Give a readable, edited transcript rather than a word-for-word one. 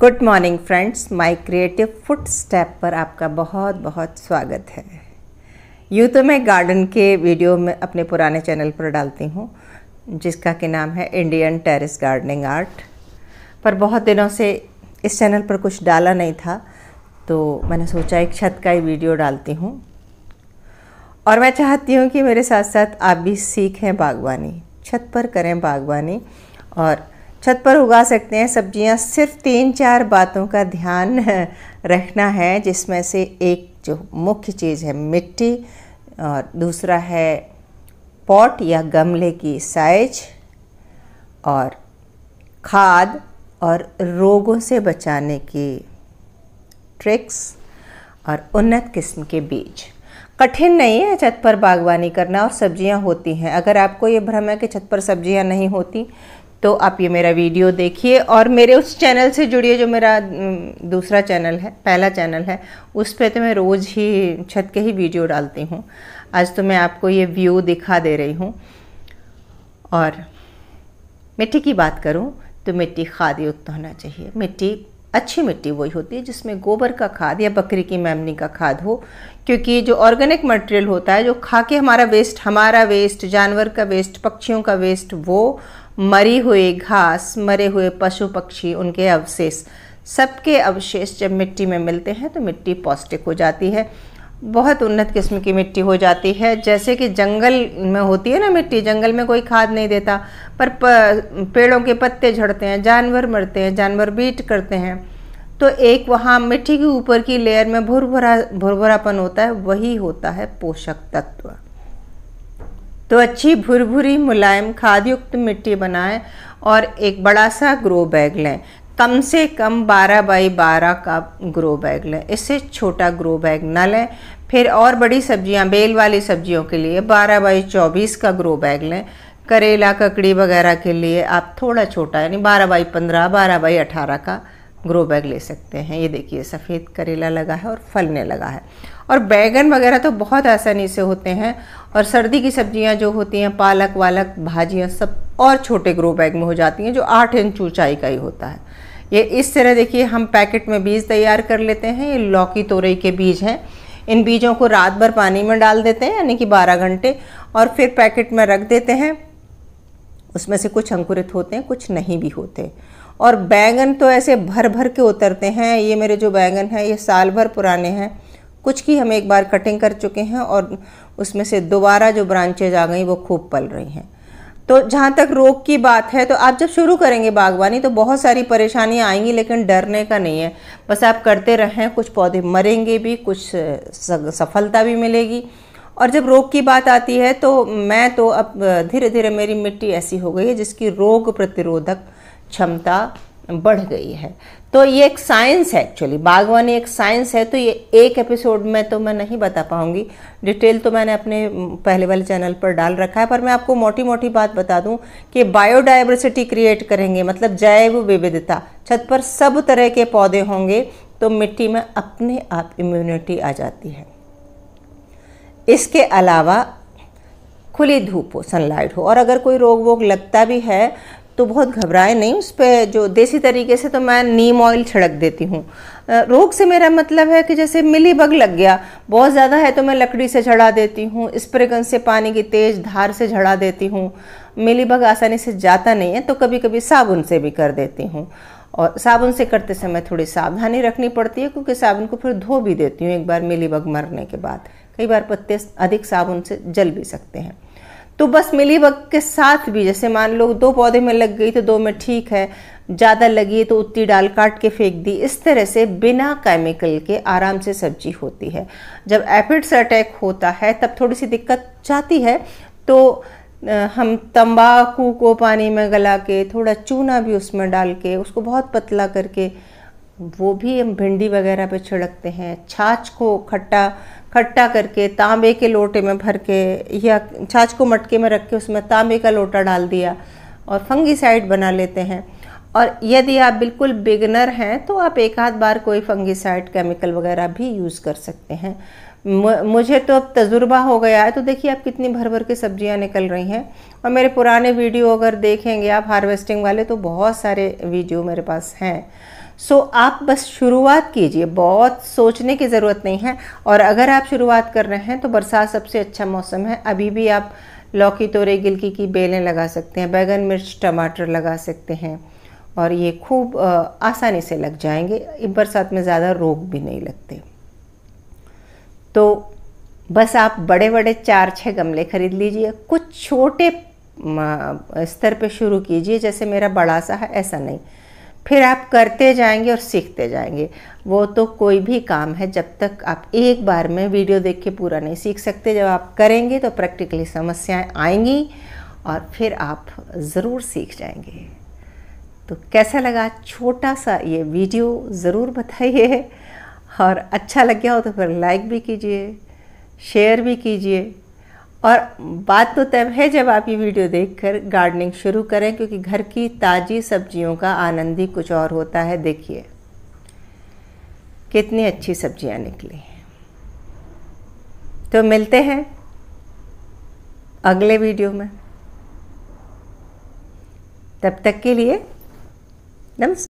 Good morning friends, my creative foot step पर आपका बहुत बहुत स्वागत है। यूँ तो मैं गार्डन के वीडियो में अपने पुराने चैनल पर डालती हूँ जिसका कि नाम है इंडियन टेरेस गार्डनिंग आर्ट, पर बहुत दिनों से इस चैनल पर कुछ डाला नहीं था तो मैंने सोचा एक छत का ही वीडियो डालती हूँ। और मैं चाहती हूँ कि मेरे साथ साथ आप भी सीखें बागवानी, छत पर करें बागवानी और छत पर उगा सकते हैं सब्जियां। सिर्फ 3-4 बातों का ध्यान रखना है, जिसमें से एक जो मुख्य चीज़ है मिट्टी, और दूसरा है पॉट या गमले की साइज, और खाद, और रोगों से बचाने की ट्रिक्स, और उन्नत किस्म के बीज। कठिन नहीं है छत पर बागवानी करना, और सब्जियां होती हैं। अगर आपको ये भ्रम है कि छत पर सब्जियां नहीं होती तो आप ये मेरा वीडियो देखिए और मेरे उस चैनल से जुड़िए जो मेरा दूसरा चैनल है, पहला चैनल है, उस पे तो मैं रोज़ ही छत के ही वीडियो डालती हूँ। आज तो मैं आपको ये व्यू दिखा दे रही हूँ। और मिट्टी की बात करूँ तो मिट्टी खाद युक्त होना चाहिए। मिट्टी, अच्छी मिट्टी वही होती है जिसमें गोबर का खाद या बकरी की मेमनी का खाद हो, क्योंकि जो ऑर्गेनिक मटेरियल होता है, जो खा के हमारा वेस्ट, जानवर का वेस्ट, पक्षियों का वेस्ट, वो मरी हुई घास, मरे हुए पशु पक्षी, उनके अवशेष, सबके अवशेष जब मिट्टी में मिलते हैं तो मिट्टी पौष्टिक हो जाती है, बहुत उन्नत किस्म की मिट्टी हो जाती है। जैसे कि जंगल में होती है ना मिट्टी, जंगल में कोई खाद नहीं देता, पर पेड़ों के पत्ते झड़ते हैं, जानवर मरते हैं, जानवर बीट करते हैं, तो एक वहाँ मिट्टी के ऊपर की लेयर में भुरभुरापन होता है, वही होता है पोषक तत्व। तो अच्छी भुरभुरी मुलायम खादयुक्त मिट्टी बनाएं और एक बड़ा सा ग्रो बैग लें। कम से कम 12 बाई 12 का ग्रो बैग लें, इससे छोटा ग्रो बैग ना लें। फिर और बड़ी सब्जियां, बेल वाली सब्जियों के लिए 12 बाई 24 का ग्रो बैग लें। करेला, ककड़ी वगैरह के लिए आप थोड़ा छोटा, यानी 12 बाई 15, 12 बाई 18 का ग्रो बैग ले सकते हैं। ये देखिए सफ़ेद करेला लगा है और फलने लगा है। और बैगन वगैरह तो बहुत आसानी से होते हैं। और सर्दी की सब्जियां जो होती हैं, पालक वालक, भाजियां, सब और छोटे ग्रो बैग में हो जाती हैं, जो 8 इंच ऊंचाई का ही होता है। ये इस तरह देखिए हम पैकेट में बीज तैयार कर लेते हैं। ये लौकी तोरई के बीज हैं। इन बीजों को रात भर पानी में डाल देते हैं, यानी कि 12 घंटे, और फिर पैकेट में रख देते हैं। उसमें से कुछ अंकुरित होते हैं, कुछ नहीं भी होते। और बैंगन तो ऐसे भर भर के उतरते हैं। ये मेरे जो बैंगन हैं ये साल भर पुराने हैं, कुछ की हम एक बार कटिंग कर चुके हैं और उसमें से दोबारा जो ब्रांचेज आ गई वो खूब पल रही हैं। तो जहाँ तक रोग की बात है, तो आप जब शुरू करेंगे बागवानी तो बहुत सारी परेशानियाँ आएंगी, लेकिन डरने का नहीं है। बस आप करते रहें, कुछ पौधे मरेंगे भी, कुछ सफलता भी मिलेगी। और जब रोग की बात आती है तो मैं तो अब धीरे धीरे मेरी मिट्टी ऐसी हो गई है जिसकी रोग प्रतिरोधक क्षमता बढ़ गई है। तो ये एक साइंस है, एक्चुअली बागवानी एक साइंस है। तो ये एक एपिसोड में तो मैं नहीं बता पाऊंगी, डिटेल तो मैंने अपने पहले वाले चैनल पर डाल रखा है। पर मैं आपको मोटी मोटी बात बता दूं कि बायोडाइवर्सिटी क्रिएट करेंगे, मतलब जैव विविधता। छत पर सब तरह के पौधे होंगे तो मिट्टी में अपने आप इम्यूनिटी आ जाती है। इसके अलावा खुली धूप हो, सनलाइट हो, और अगर कोई रोग वोग लगता भी है तो बहुत घबराए नहीं। उस पर जो देसी तरीके से तो मैं नीम ऑयल छिड़क देती हूँ। रोग से मेरा मतलब है कि जैसे मिलीबग लग गया, बहुत ज़्यादा है तो मैं लकड़ी से झड़ा देती हूँ, स्प्रे गन से पानी की तेज़ धार से झड़ा देती हूँ। मिलीबग आसानी से जाता नहीं है तो कभी कभी साबुन से भी कर देती हूँ। और साबुन से करते समय थोड़ी सावधानी रखनी पड़ती है, क्योंकि साबुन को फिर धो भी देती हूँ एक बार मिलीबग मरने के बाद। कई बार पत्ते अधिक साबुन से जल भी सकते हैं। तो बस मिलीबग के साथ भी, जैसे मान लो 2 पौधे में लग गई तो 2 में ठीक है, ज़्यादा लगी तो उतनी डाल काट के फेंक दी। इस तरह से बिना केमिकल के आराम से सब्जी होती है। जब एपिड्स अटैक होता है तब थोड़ी सी दिक्कत जाती है, तो हम तंबाकू को पानी में गला के, थोड़ा चूना भी उसमें डाल के, उसको बहुत पतला करके, वो भी हम भिंडी वगैरह पे छिड़कते हैं। छाछ को खट्टा करके तांबे के लोटे में भर के, या छाछ को मटके में रख के उसमें तांबे का लोटा डाल दिया और फंगीसाइड बना लेते हैं। और यदि आप बिल्कुल बिगनर हैं तो आप एक आध बार कोई फंगीसाइड केमिकल वगैरह भी यूज़ कर सकते हैं। मुझे तो अब तजुर्बा हो गया है, तो देखिए आप कितनी भर भर के सब्जियां निकल रही हैं। और मेरे पुराने वीडियो अगर देखेंगे आप हार्वेस्टिंग वाले, तो बहुत सारे वीडियो मेरे पास हैं। सो आप बस शुरुआत कीजिए, बहुत सोचने की ज़रूरत नहीं है। और अगर आप शुरुआत कर रहे हैं तो बरसात सबसे अच्छा मौसम है। अभी भी आप लौकी, तोरई, गिलकी की बेलें लगा सकते हैं, बैगन, मिर्च, टमाटर लगा सकते हैं और ये खूब आसानी से लग जाएंगे। बरसात में ज़्यादा रोग भी नहीं लगते। तो बस आप बड़े बड़े 4-6 गमले खरीद लीजिए, कुछ छोटे स्तर पे शुरू कीजिए, जैसे मेरा बड़ा सा है ऐसा नहीं। फिर आप करते जाएंगे और सीखते जाएंगे। वो तो कोई भी काम है, जब तक आप एक बार में वीडियो देख के पूरा नहीं सीख सकते। जब आप करेंगे तो प्रैक्टिकली समस्याएं आएंगी और फिर आप ज़रूर सीख जाएंगे। तो कैसा लगा छोटा सा ये वीडियो, ज़रूर बताइए। और अच्छा लग गया हो तो फिर लाइक भी कीजिए, शेयर भी कीजिए। और बात तो तब है जब आप ये वीडियो देखकर गार्डनिंग शुरू करें, क्योंकि घर की ताज़ी सब्जियों का आनंद ही कुछ और होता है। देखिए कितनी अच्छी सब्जियां निकली। तो मिलते हैं अगले वीडियो में, तब तक के लिए नमस्कार।